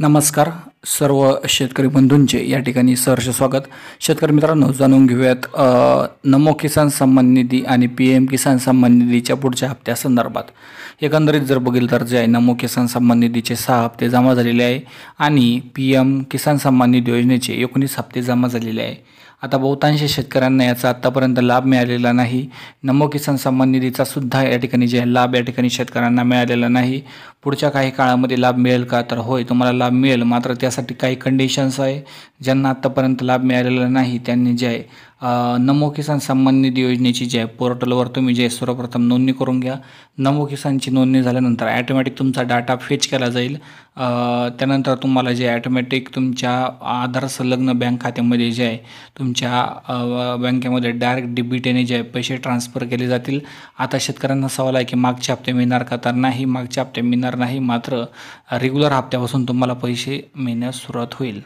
नमस्कार सर्व शेतकरी बंधूंचे या ठिकाणी सहर्ष स्वागत। शेतकरी मित्रांनो, जाणून घेऊयात नमो किसान सन्मान निधी आणि PM किसान सन्मान निधीच्या पुढच्या हप्त्यासंदर्भात। एकंदरीत जर बघितलं तर जे आहे नमो किसान सन्मान निधीचे 6 हप्ते जमा झालेले आहे आणि PM किसान सन्मान निधी योजनेचे 19 हप्ते जमा झालेले आहे। आता बहुतांश शेतकऱ्यांना याचा आतापर्यंत लाभ मिळालेला नाही। नमो किसान सन्मान निधीचा सुद्धा या ठिकाणी जे लाभ या ठिकाणी शेतकऱ्यांना मिळालेला नाही। पुढच्या काही काळामध्ये लाभ मिळेल का, तर होय तुम्हाला लाभ मिळेल, मात्र त्यासाठी काही कंडिशन्स आहे। ज्यांना आतापर्यंत लाभ मिळालेला नाही त्यांनी जे आहे नमो किसान सन्मान निधी योजनेची जे आहे पोर्टलवर तुम्ही जे सर्वप्रथम नोंदणी करून घ्या। नमो किसानची नोंदणी झाल्यानंतर ॲटोमॅटिक तुमचा डाटा फेच केला जाईल। त्यानंतर तुम्हाला जे ॲटोमॅटिक तुमच्या आधार संलग्न बँक खात्यामध्ये जे आहे तुमच्या बँकेमध्ये डायरेक्ट डीबीटीने जे आहे पैसे ट्रान्सफर केले जातील। आता शेतकऱ्यांना सवाल आहे की मागचे हप्ते मिळणार का, तर नाही, मागचे हप्ते मिळणार नाही, मात्र रेग्युलर हप्त्यापासून तुम्हाला पैसे मिळण्यास सुरुवात होईल।